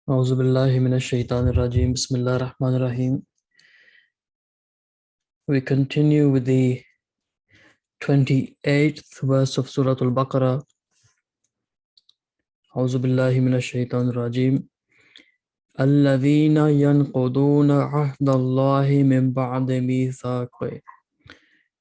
أعوذ بالله من الشيطان الرجيم بسم الله الرحمن الرحيم. We continue with the 28th verse of Surah Al-Baqarah. أعوذ بالله من الشيطان الرجيم. الذين ينقضون عهد الله من بعد ميثاقه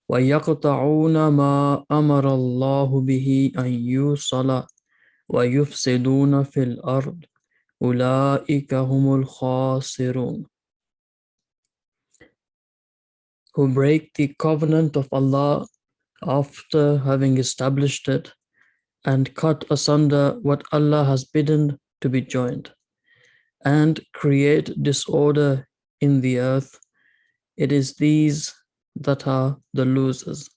ويقطعون ما أمر الله به أن يوصل ويفسدون في الأرض أولئك هم الخاسرون. Who break the covenant of Allah after having established it and cut asunder what Allah has bidden to be joined and create disorder in the earth, it is these that are the losers.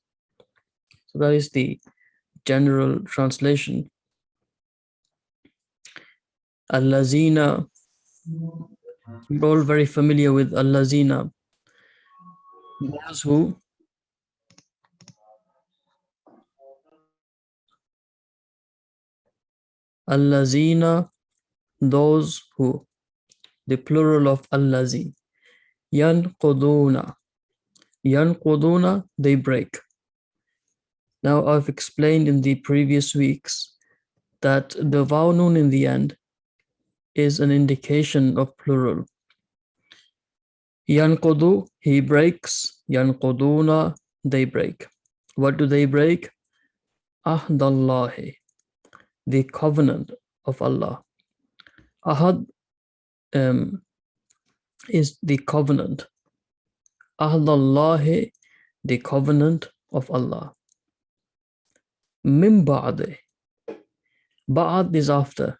So that is the general translation. Allazina, we're all very familiar with Allazina, those who Allazina, those who, the plural of Allazi, Yanquduna, Yanquduna, they break. Now I've explained in the previous weeks that the vaw nun in the end is an indication of plural. Yanqudu, he breaks. Yanquduna, they break. What do they break? Ahdallahi, the covenant of Allah. Ahad is the covenant. Ahdallahi, the covenant of Allah. Min ba'de, ba'ad is after.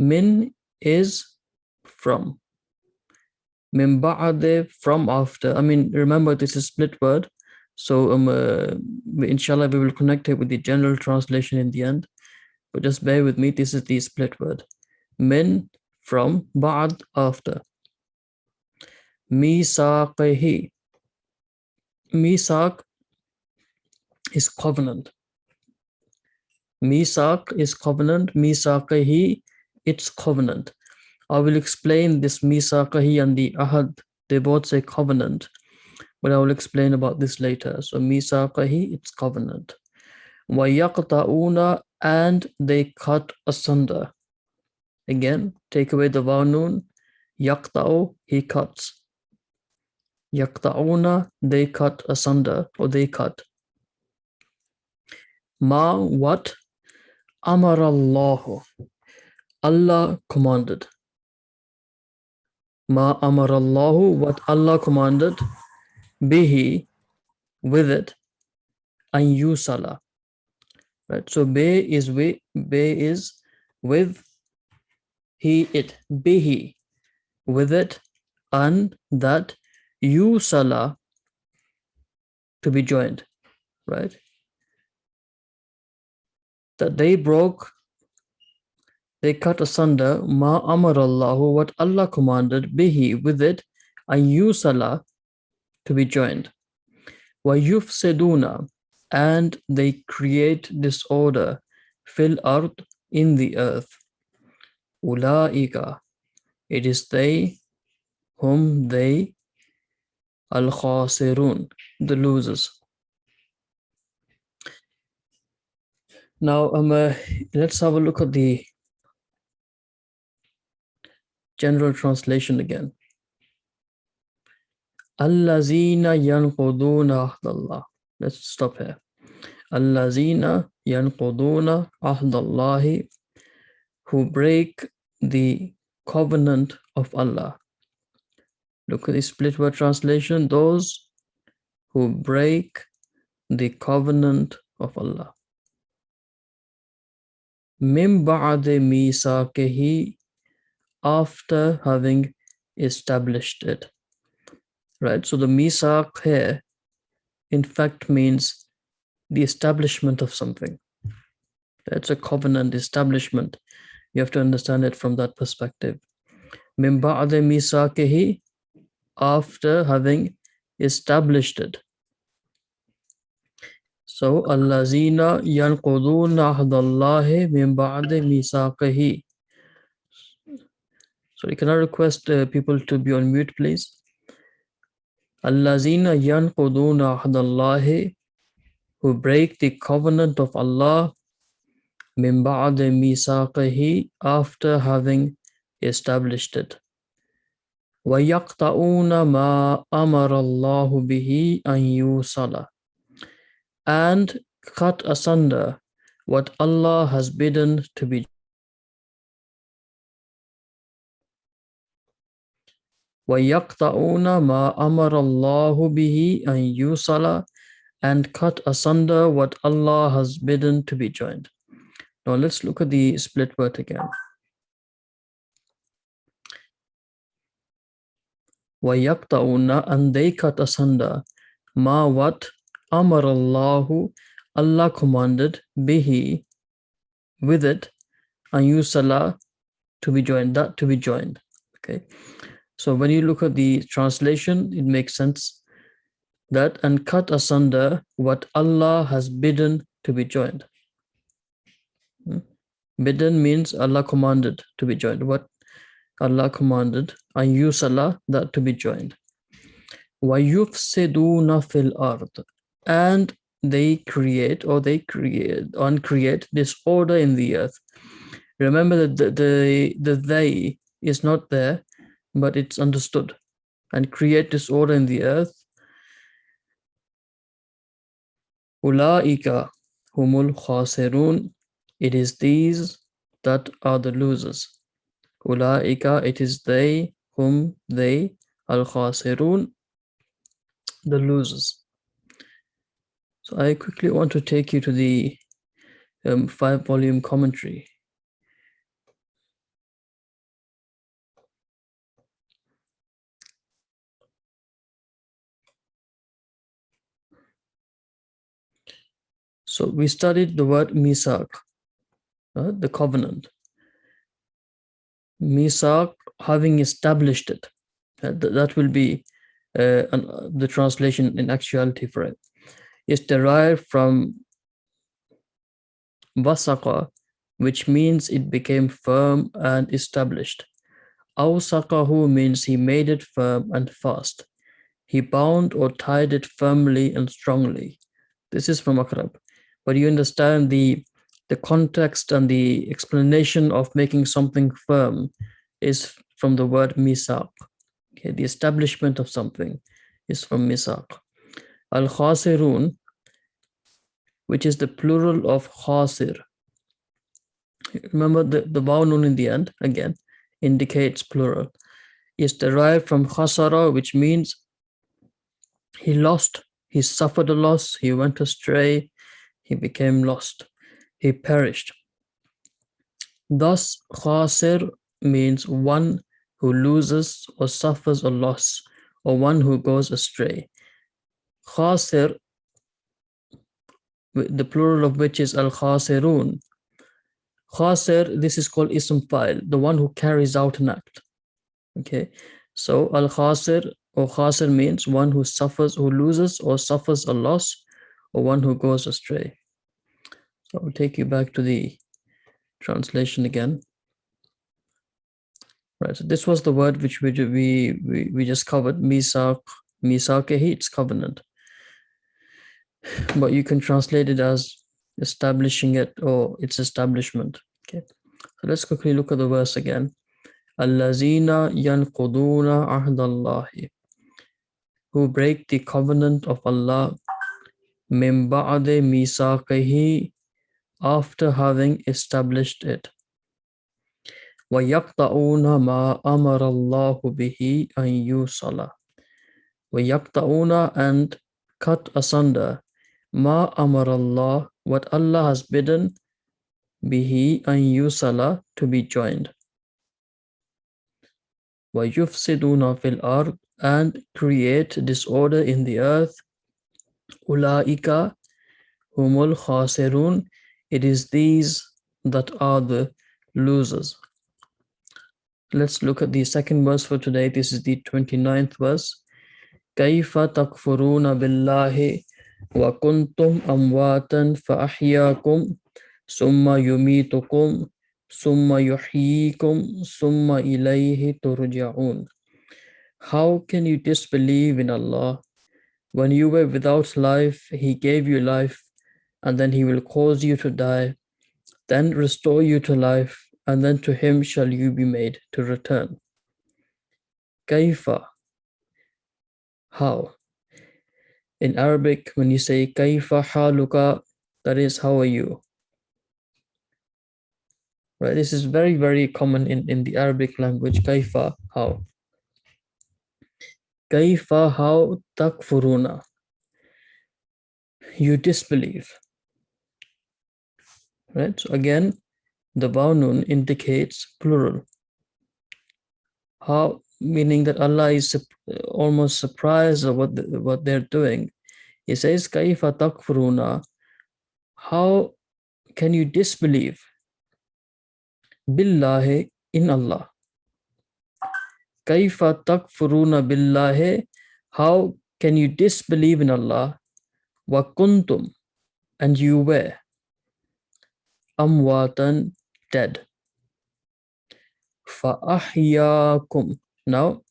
Min is from. Min ba'de, from after. I mean, remember this is split word. So inshallah we will connect it with the general translation in the end. But just bear with me, this is the split word. Min, from, ba'ad, after. Misaqihi. Misaq is covenant. Misaq is covenant. Misaqihi, it's covenant. I will explain this Misaqahi and the Ahad. They both say covenant, but I will explain about this later. So Misaqahi, it's covenant. وَيَقْطَعُونَ, and they cut asunder. Again, take away the vaw nun. Yaqta'u, he cuts. Yaqta'una, they cut asunder, or they cut. Ma, what? Amarallahu, Allah commanded. Ma amarallahu, what Allah commanded. Bihi, with it. An yusala. Right, so be is with, he, it. Bihi, with it, and that, yusala, to be joined. Right? That they broke, they cut asunder, ma amarallahu, what Allah commanded, bihi, with it, an yusala, to be joined. Wa yufsiduna, and they create disorder, fil ard, in the earth. Ulaika, it is they, whom they, al khasirun, the losers. Now let's have a look at the general translation again. Allazina yanquduna ahdallah. Let's stop here. Allazina yanquduna ahdallahi, who break the covenant of Allah. Look at the split word translation. Those who break the covenant of Allah. Min ba'de misaqihi, after having established it. Right, so the misaq here in fact means the establishment of something. That's a covenant establishment. You have to understand it from that perspective. Min ba'de misaqihi, after having established it. So allazina yanquduna ahdallahi min ba'de misaqihi, Sorry, can I request people to be on mute, please? Allazina yanquduna ahdallahi, who break the covenant of Allah, min ba'di misaqihi, after having established it. وَيَقْطَعُونَ مَا أَمَرَ اللَّهُ بِهِ أَن يُوصَلَ, and cut asunder what Allah has bidden to be. وَيَقْطَعُونَ مَا أَمَرَ اللَّهُ بِهِ أَن يُوصَلَ, and cut asunder what Allah has bidden to be joined. Now let's look at the split word again. وَيَقْطَعُونَ, and they cut asunder, ma what, amar Allahu, Allah commanded, bihi, with it, an yusala, to be joined, that to be joined. Okay, so when you look at the translation, it makes sense that, and cut asunder what Allah has bidden to be joined. Bidden means Allah commanded to be joined. What Allah commanded, an yusala, that to be joined. وَيُفْسِدُونَ فِي الْأَرْضِ, and they create disorder in the earth. Remember that the they is not there, but it's understood. And create disorder in the earth. Ulaika humul khasirun, it is these that are the losers. Ulaika, it is they, whom they, al khasirun, the losers. So I quickly want to take you to the 5-volume commentary. So we studied the word misaq, the covenant. Misaq, having established it. That will be the translation in actuality for it. It's derived from wasaqa, which means it became firm and established. Awsaqahu means he made it firm and fast. He bound or tied it firmly and strongly. This is from Akrab. But you understand the context and the explanation of making something firm is from the word misaq. Okay, the establishment of something is from misaq. Al-khasirun, which is the plural of khasir. Remember the waw nun in the end, again, indicates plural. Is derived from khasara, which means he lost, he suffered a loss, he went astray, he became lost, he perished. Thus, khasir means one who loses or suffers a loss, or one who goes astray. Khasir, the plural of which is al-khasirun. Khasir, this is called ism fa'il, the one who carries out an act. Okay, so al-khasir or khasir means one who suffers, who loses or suffers a loss, or one who goes astray. So I'll take you back to the translation again. Right, so this was the word which we just covered, misaq, misaqihi, it's covenant. But you can translate it as establishing it or its establishment. Okay, so let's quickly look at the verse again. Allazina yanquduna ahdallahi, who break the covenant of Allah, min ba'di misaqihi, after having established it. وَيَقْطَعُونَ مَا أَمَرَ اللَّهُ بِهِ أَن يُوصَلَ. وَيَقْطَعُونَ, and cut asunder, مَا أَمَرَ اللَّهُ, what Allah has bidden, bihi, أَن يُوصَلَ, to be joined. وَيُفْسِدُونَ فِي الْأَرْضِ, and create disorder in the earth. أُولَٰئِكَ هُمُ الْخَاسِرُونَ, it is these that are the losers. Let's look at the second verse for today. This is the 29th verse. كَيْفَ تَكْفُرُونَ بِاللَّهِ وَكُنْتُمْ أَمْوَاتًا فَأَحْيَاكُمْ ثُمَّ يُمِيتُكُمْ summa yuhyikum, summa ilayhi turja'un. How can you disbelieve in Allah? When you were without life, He gave you life, and then He will cause you to die, then restore you to life, and then to Him shall you be made to return. Kaifa, how? In Arabic, when you say Kaifa haluka, that is, how are you? Right? This is very, very common in the Arabic language. Kaifa, how? Kaifa, how takfuruna? You disbelieve. Right? So again, the waw nun indicates plural. How, meaning that Allah is almost surprised at what they're doing. He says, Kaifa takfuruna? How can you disbelieve? Billahi, in Allah. Kaifa takfuruna billahi? How can you disbelieve in Allah? Wa kuntum, and you were amwatan, dead. Fa ahyakum. Now,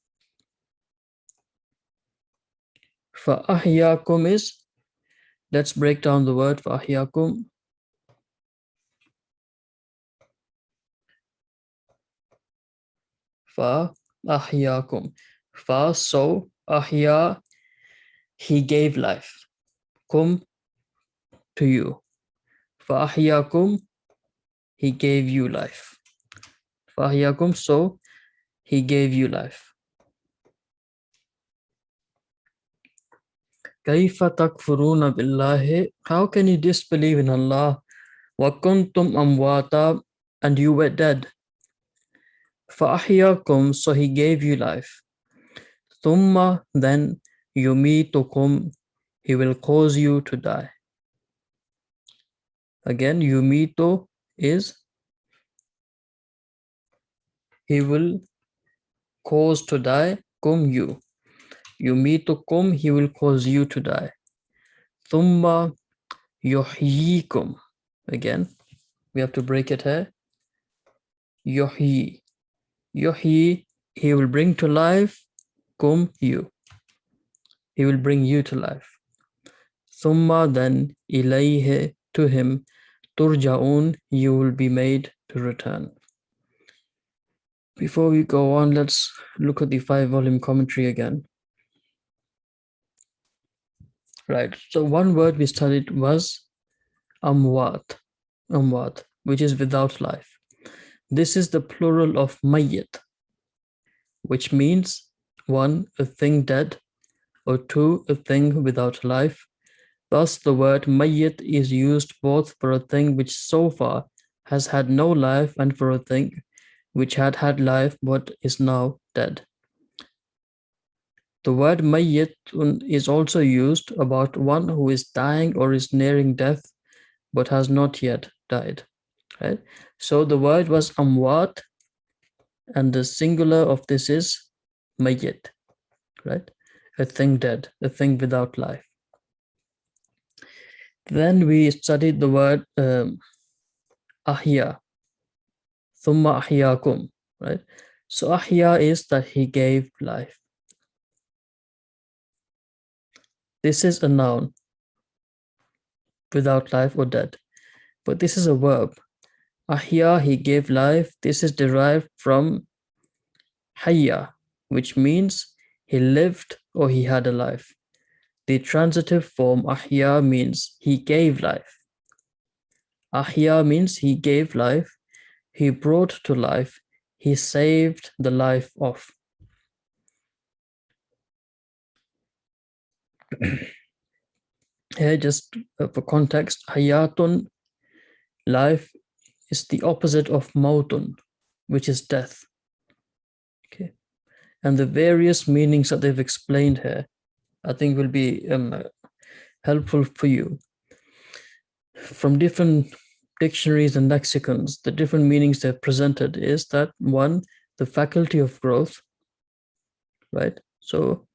fa ahyakum is, let's break down the word fa ahyakum. Fa ahyakum. Fa, so, ahya, He gave life. Kum, to you. Fa ahyakum, He gave you life. Fa ahyakum, so, He gave you life. Kaifa takfuruna billahi? How can you disbelieve in Allah? Wa kuntum amwata, and you were dead. Fa ahyakum, so He gave you life. Thumma, then, yumitukum, He will cause you to die. Again, yumitu is He will cause to die, kum, you. Yumitukum, He will cause you to die. Thumma yuhyikum. Again, we have to break it here. Yuhyi. Yuhyi, He will bring to life, kum, you. He will bring you to life. Thumma, then, ilayhi, to Him, turja'un, you will be made to return. Before we go on, let's look at the 5-volume commentary again. Right, so one word we studied was amwat, which is without life. This is the plural of mayyit, which means 1, a thing dead, or 2, a thing without life. Thus, the word mayyit is used both for a thing which so far has had no life and for a thing which had had life but is now dead. The word mayyit is also used about one who is dying or is nearing death but has not yet died. Right? So the word was amwat, and the singular of this is mayyit, right? A thing dead, a thing without life. Then we studied the word ahya, thumma ahyakum, right? So ahya is that He gave life. This is a noun, without life or dead, but this is a verb. Ahya, He gave life. This is derived from hayya, which means he lived or he had a life. The transitive form ahya means He gave life. Ahya means He gave life, He brought to life, He saved the life of. Here, just for context, hayatun, life, is the opposite of mautun, which is death. Okay, and the various meanings that they've explained here, I think, will be helpful for you. From different dictionaries and lexicons, the different meanings they've presented is that 1, the faculty of growth, right? So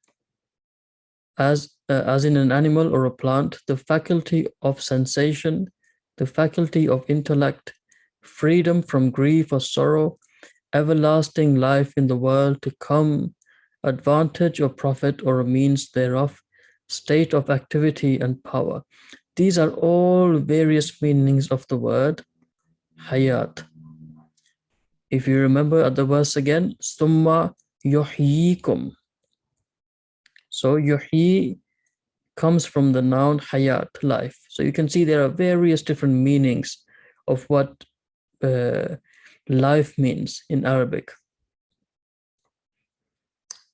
as in an animal or a plant, the faculty of sensation, the faculty of intellect, freedom from grief or sorrow, everlasting life in the world to come, advantage or profit or a means thereof, state of activity and power. These are all various meanings of the word hayat. If you remember at the verse again, summa yuhyikum. So yuhyi comes from the noun hayat, life. So you can see there are various different meanings of what life means in Arabic.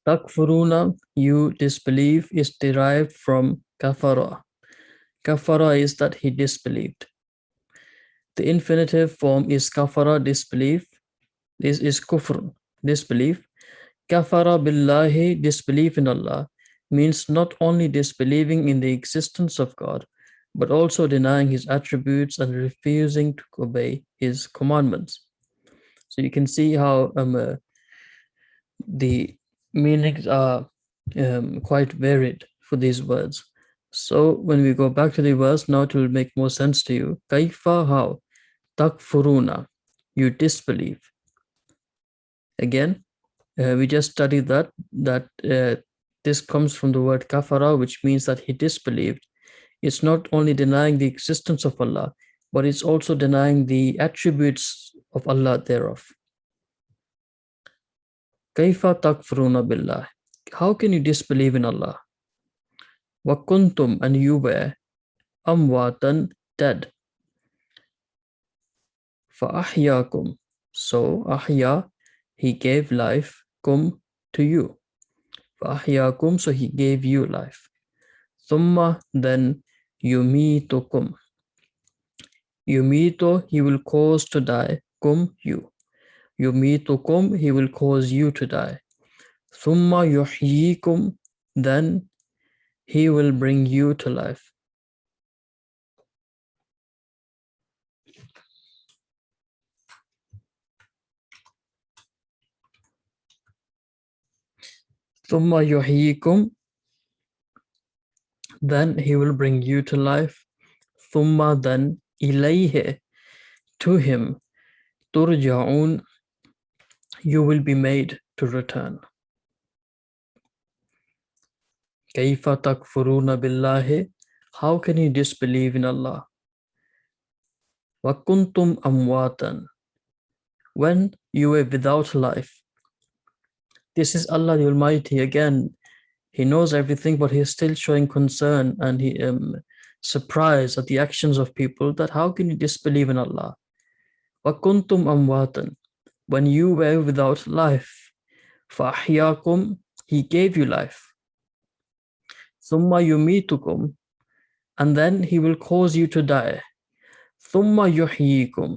Takfuruna, you disbelieve, is derived from kafara. Kafara is that he disbelieved. The infinitive form is kafara, disbelief. This is kufr, disbelief. Kafara billahi, disbelief in Allah, means not only disbelieving in the existence of God, but also denying his attributes and refusing to obey his commandments. So you can see how the meanings are quite varied for these words. So when we go back to the verse, now it will make more sense to you. Kaifa, how? Takfuruna, you disbelieve. Again, we just studied that this comes from the word kafara, which means that he disbelieved. It's not only denying the existence of Allah, but it's also denying the attributes of Allah thereof. Kaifa takfuruna billah. How can you disbelieve in Allah? Wa kuntum, and you were amwatan, dead. Fa ahyakum. So ahya, he gave life, kum, to you. Fa ahyakum, so he gave you life. Thumma, then yumitukum. Yumito, he will cause to die, kum, you. Yumitukum, he will cause you to die. Thumma yuhyikum, then he will bring you to life. Thumma yuhyikum, then he will bring you to life. Thumma, then ilayhi, to him, turja'un, you will be made to return. Kaifa takfuruna billahi, how can you disbelieve in Allah? Wa kuntum amwatan, when you were without life. This is Allah the Almighty again. He knows everything, but he is still showing concern and he surprised at the actions of people, that how can you disbelieve in Allah? Wa kuntum amwatan, when you were without life. Fa ahyakum, he gave you life. Thumma yumitukum, and then he will cause you to die. Thumma yuhyikum,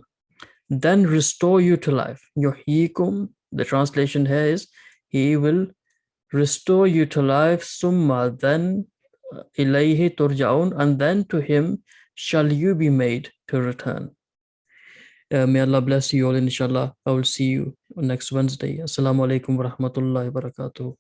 then restore you to life. Yuhyikum, the translation here is, he will restore you to life. Summa, then ilayhi turja'un, and then to him shall you be made to return. May Allah bless you all, inshallah. I will see you next Wednesday. Assalamu alaikum wa rahmatullahi wa barakatuh.